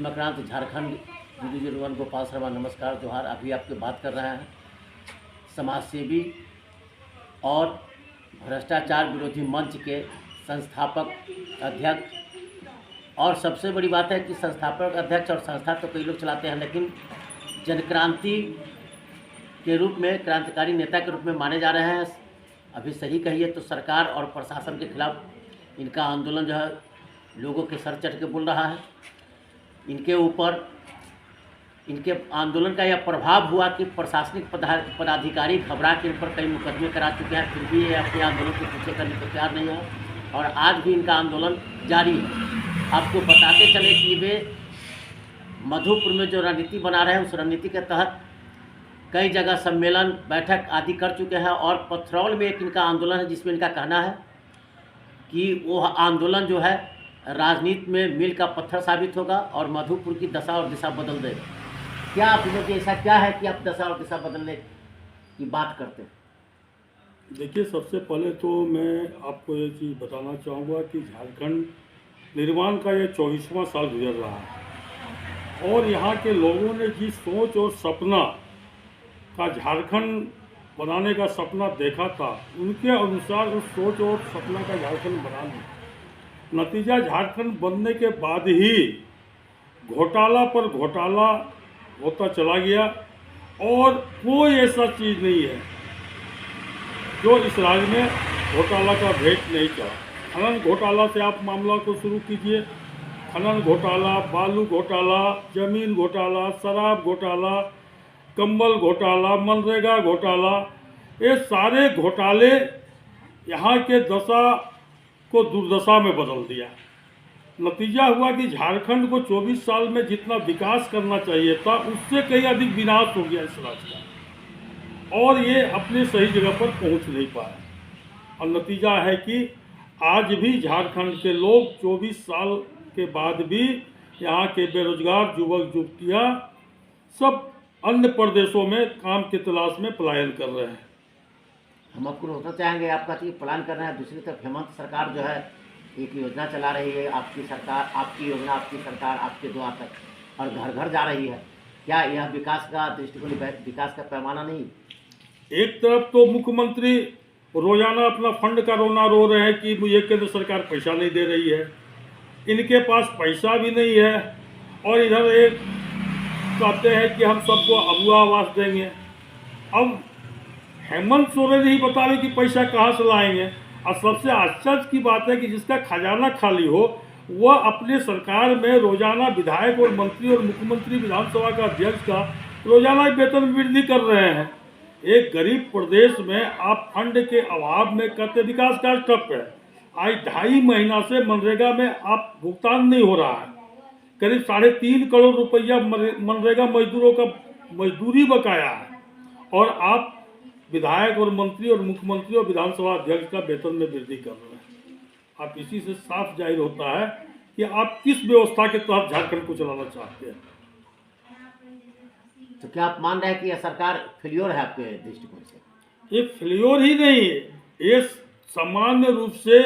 मकरांत Jharkhand union Gopal Sharma नमस्कार जोहार। अभी आपके बात कर रहे हैं समाज सेवी और भ्रष्टाचार विरोधी मंच के संस्थापक अध्यक्ष। और सबसे बड़ी बात है कि संस्थापक अध्यक्ष और संस्था तो कई लोग चलाते हैं, लेकिन जनक्रांति के रूप में, क्रांतिकारी नेता के रूप में माने जा रहे हैं। अभी सही कहिए तो सरकार और प्रशासन के खिलाफ इनका आंदोलन जो है लोगों के सर चढ़ के बोल रहा है। इनके ऊपर इनके आंदोलन का यह प्रभाव हुआ कि प्रशासनिक पदाधिकारी घबरा के इन पर कई मुकदमे करा चुके हैं, फिर भी ये अपने आंदोलन के पीछे करने को तैयार नहीं है और आज भी इनका आंदोलन जारी है। आपको बताते चले कि वे मधुपुर में जो रणनीति बना रहे हैं, उस रणनीति के तहत कई जगह सम्मेलन, बैठक आदि कर चुके हैं और पथरौल में एक इनका आंदोलन है, जिसमें इनका कहना है कि वो आंदोलन जो है राजनीति में मील का पत्थर साबित होगा और मधुपुर की दशा और दिशा बदल देगा। क्या आप लोग ऐसा क्या है कि आप दशा और दिशा बदलने की बात करते हैं? देखिए, सबसे पहले तो मैं आपको ये चीज़ बताना चाहूँगा कि झारखंड निर्माण का ये 24वां साल गुजर रहा है और यहाँ के लोगों ने जिस सोच और सपना का झारखंड बनाने का सपना देखा था, उनके अनुसार उस सोच और सपना का झारखंड बना लिया। नतीजा झारखंड बनने के बाद ही घोटाला पर घोटाला होता चला गया और कोई ऐसा चीज़ नहीं है जो इस राज्य में घोटाला का भेंट नहीं चढ़ा। खनन घोटाला से आप मामला को शुरू कीजिए। खनन घोटाला, बालू घोटाला, जमीन घोटाला, शराब घोटाला, कंबल घोटाला, मनरेगा घोटाला, ये सारे घोटाले यहाँ के दशा को दुर्दशा में बदल दिया। नतीजा हुआ कि झारखंड को 24 साल में जितना विकास करना चाहिए था, उससे कहीं अधिक विनाश हो गया इस राज्य का और ये अपने सही जगह पर पहुंच नहीं पाए। और नतीजा है कि आज भी झारखंड के लोग 24 साल के बाद भी यहाँ के बेरोजगार युवक युवतियाँ सब अन्य प्रदेशों में काम की तलाश में पलायन कर रहे हैं। हम आपको रोकना चाहेंगे, आपका तो प्लान कर रहे हैं। दूसरी तरफ हेमंत सरकार जो है एक योजना चला रही है, आपकी सरकार, आपकी योजना, आपकी सरकार आपके द्वार तक और घर घर जा रही है। क्या यह विकास का दृष्टिकोण, विकास का पैमाना नहीं? एक तरफ तो मुख्यमंत्री रोजाना अपना फंड का रोना रो रहे हैं कि मुझे केंद्र सरकार पैसा नहीं दे रही है, इनके पास पैसा भी नहीं है और इधर एक कहते हैं कि हम सबको अबुआ आवास देंगे। अब हेमंत सोरेन ही बता रहे कि पैसा कहाँ से लाएंगे। और सबसे आश्चर्य की बात है कि जिसका खजाना खाली हो वह अपने सरकार में रोजाना विधायक और मंत्री और मुख्यमंत्री, विधानसभा का अध्यक्ष का रोजाना वेतन वृद्धि कर रहे हैं। एक गरीब प्रदेश में आप फंड के अभाव में कहते विकास कार्य ठप है। आज 2.5 महीना से मनरेगा में आप भुगतान नहीं हो रहा है। करीब 3.5 करोड़ रुपया मनरेगा मजदूरों का मजदूरी बकाया है और आप विधायक और मंत्री और मुख्यमंत्री और विधानसभा अध्यक्ष का वेतन में वृद्धि कर रहे हैं। आप इसी से साफ जाहिर होता है कि आप किस व्यवस्था के तहत झारखंड को चलाना चाहते हैं। तो क्या आप मान रहे हैं कि यह सरकार फेल्योर है आपके दृष्टिकोण से? ये फेल्योर ही नहीं है, ये सामान्य रूप से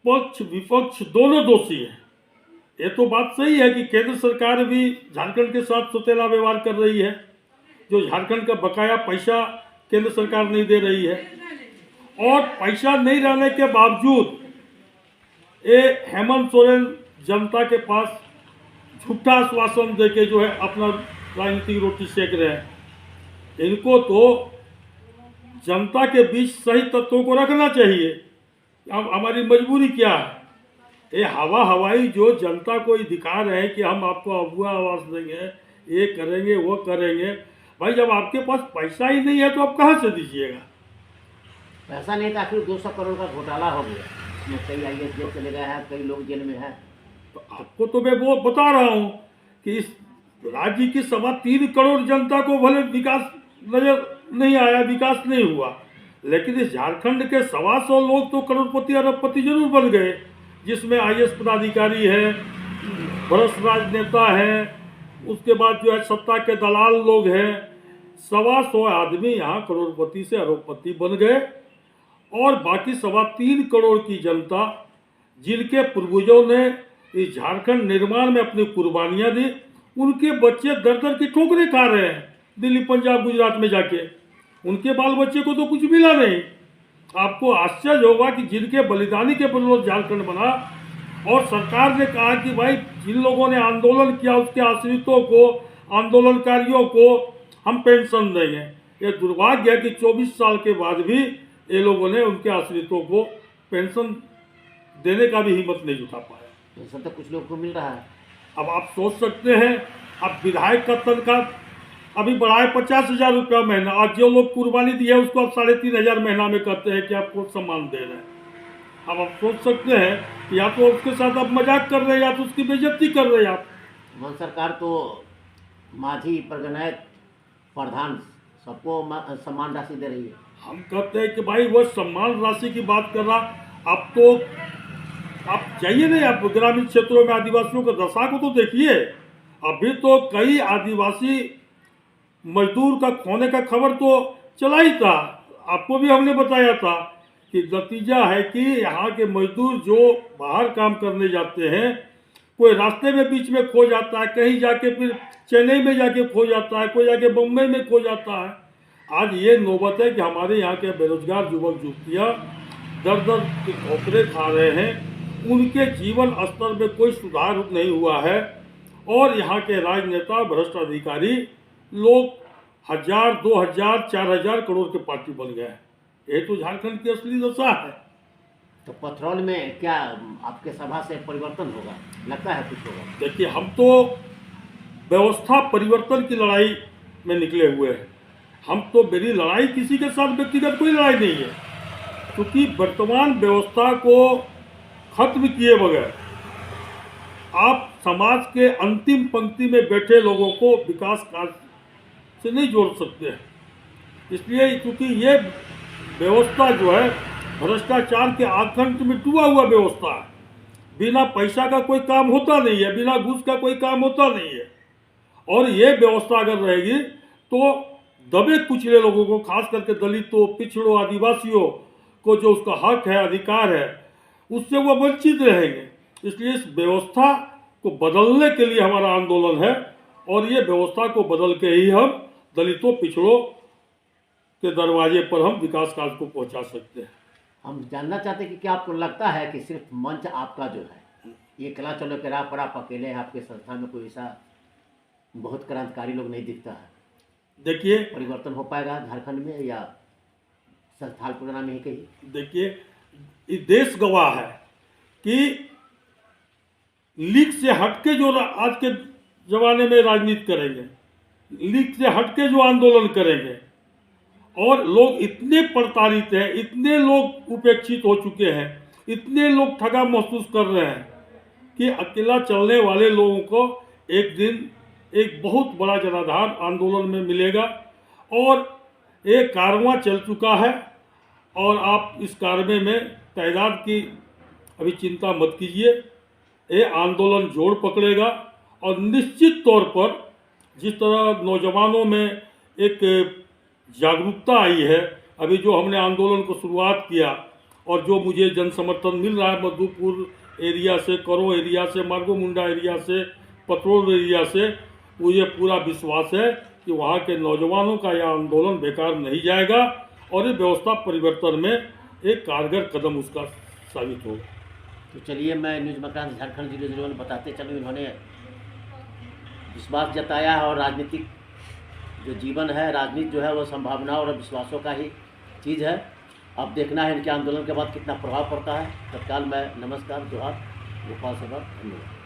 पक्ष विपक्ष दोनों दोषी हैं। ये तो बात सही है कि केंद्र सरकार भी झारखंड के साथ सौतेला व्यवहार कर रही है। जो झारखंड का बकाया पैसा केंद्र सरकार नहीं दे रही है और पैसा नहीं रहने के बावजूद ये हेमंत सोरेन जनता के पास झूठा आश्वासन देके जो है अपना राजनीतिक रोटी सेक रहे हैं। इनको तो जनता के बीच सही तत्वों को रखना चाहिए। अब हमारी मजबूरी क्या है? ये हवाई जो जनता को दिखा रहे हैं कि हम आपको अबुआ आवास देंगे, ये करेंगे, वो करेंगे। भाई, जब आपके पास पैसा ही नहीं है तो आप कहाँ से दीजिएगा? पैसा नहीं था, आखिर 200 करोड़ का घोटाला हो गया, इसमें कई आईएएस जेल चले गए हैं, कई लोग जेल में हैं। तो आपको तो मैं वो बता रहा हूँ कि इस राज्य की 3.25 करोड़ जनता को भले विकास नजर नहीं आया, विकास नहीं हुआ, लेकिन इस झारखंड के 125 लोग तो करोड़पति अरबपति जरूर बन गए, जिसमें आईएएस पदाधिकारी है, भ्रष्ट राजनेता है, उसके बाद जो है सत्ता के दलाल लोग हैं। 125 आदमी यहाँ करोड़पति से अरबपति बन गए और बाकी 3.25 करोड़ की जनता, जिनके पूर्वजों ने इस झारखंड निर्माण में अपनी कुर्बानियां दी। उनके बच्चे दर दर की ठोकरें खा रहे हैं दिल्ली, पंजाब, गुजरात में जाके। उनके बाल बच्चे को तो कुछ मिला नहीं। आपको आश्चर्य होगा कि जिनके बलिदानी के बदौलत झारखंड बना, और सरकार ने कहा कि भाई जिन लोगों ने आंदोलन किया उसके आश्रितों को, आंदोलनकारियों को हम पेंशन देंगे। ये दुर्भाग्य है कि 24 साल के बाद भी ये लोगों ने उनके आश्रितों को पेंशन देने का भी हिम्मत नहीं जुटा पाया। पेंशन तो कुछ लोग को मिल रहा है। अब आप सोच सकते हैं, अब विधायक का तनख्वाह अभी बढ़ाए 50,000 रुपया महीना। आज जो लोग कुर्बानी दी है उसको अब 3,500 महीना में कहते हैं कि आपको सम्मान दे रहे हैं। अब आप सोच सकते हैं कि या तो उसके साथ आप मजाक कर रहे हैं या तो उसकी बेइज्जती कर रहे हैं आप। मन सरकार तो माझी, प्रगनायक, प्रधान सबको सम्मान राशि दे रही है। हम कहते हैं कि भाई वह सम्मान राशि की बात कर रहा। अब तो आप जाइए नहीं, आप ग्रामीण क्षेत्रों में आदिवासियों की दशा को तो देखिए। अभी तो कई आदिवासी मजदूर का खोने का खबर तो चला ही था, आपको भी हमने बताया था कि नतीजा है कि यहाँ के मजदूर जो बाहर काम करने जाते हैं, कोई रास्ते में बीच में खो जाता है, कहीं जाके फिर चेन्नई में जाके खो जाता है, कोई जाके बम्बई में खो जाता है। आज ये नौबत है कि हमारे यहाँ के बेरोजगार युवक युवतियाँ दर दर की ठोकरें खा रहे हैं। उनके जीवन स्तर में कोई सुधार नहीं हुआ है, और यहाँ के राजनेता, भ्रष्ट अधिकारी लोग 1,000, 2,000, 4,000 करोड़ के पार्टी बन गए हैं। ये तो झारखंड की असली दशा है। तो पथरौल में क्या आपके सभा से परिवर्तन होगा? लगता है कुछ होगा? देखिए, हम तो व्यवस्था परिवर्तन की लड़ाई में निकले हुए हैं। हम तो, मेरी लड़ाई किसी के साथ व्यक्तिगत कोई लड़ाई नहीं है, क्योंकि वर्तमान व्यवस्था को खत्म किए बगैर आप समाज के अंतिम पंक्ति में बैठे लोगों को विकास कार्य से नहीं जोड़ सकते हैं। इसलिए क्योंकि ये व्यवस्था जो है भ्रष्टाचार के आतंक में डूबा हुआ व्यवस्था है। बिना पैसा का कोई काम होता नहीं है, बिना घूस का कोई काम होता नहीं है। और ये व्यवस्था अगर रहेगी तो दबे कुचले लोगों को, खास करके दलितों, पिछड़ों, आदिवासियों को जो उसका हक है, अधिकार है, उससे वो वंचित रहेंगे। इसलिए इस व्यवस्था को बदलने के लिए हमारा आंदोलन है, और ये व्यवस्था को बदल के ही हम दलितों, पिछड़ों के दरवाजे पर हम विकास कार्य को पहुंचा सकते हैं। हम जानना चाहते हैं कि क्या आपको लगता है कि सिर्फ मंच आपका जो है, ये कला चलो के राह पर आप अकेले हैं, आपके संस्था में कोई ऐसा बहुत क्रांतिकारी लोग नहीं दिखता है? देखिए, परिवर्तन हो पाएगा झारखंड में या संस्थान पुराना में ही कहीं? देखिए, ये देश गवाह है कि लीग से हटके जो आज के जमाने में राजनीति करेंगे, लीग से हटके जो आंदोलन करेंगे, और लोग इतने प्रताड़ित हैं, इतने लोग उपेक्षित हो चुके हैं, इतने लोग ठगा महसूस कर रहे हैं कि अकेला चलने वाले लोगों को एक दिन एक बहुत बड़ा जनाधार आंदोलन में मिलेगा। और एक कारवां चल चुका है, और आप इस कारवे में तादाद की अभी चिंता मत कीजिए। ये आंदोलन जोर पकड़ेगा, और निश्चित तौर पर जिस तरह नौजवानों में एक जागरूकता आई है, अभी जो हमने आंदोलन को शुरुआत किया, और जो मुझे जन समर्थन मिल रहा है मधुपुर एरिया से, करो एरिया से, मार्गो मुंडा एरिया से, पतरोल एरिया से, मुझे पूरा विश्वास है कि वहाँ के नौजवानों का यह आंदोलन बेकार नहीं जाएगा, और ये व्यवस्था परिवर्तन में एक कारगर कदम उसका साबित होगा। तो चलिए, मैं न्यूज़ मकान झारखंड 001 बताते चलूँ, इन्होंने विश्वास जताया है, और राजनीतिक जो जीवन है, राजनीति जो है वो संभावनाओं और विश्वासों का ही चीज़ है। अब देखना है इनके आंदोलन के बाद कितना प्रभाव पड़ता है। तत्काल मैं नमस्कार, जोहार, गोपाल सेवा, धन्यवाद।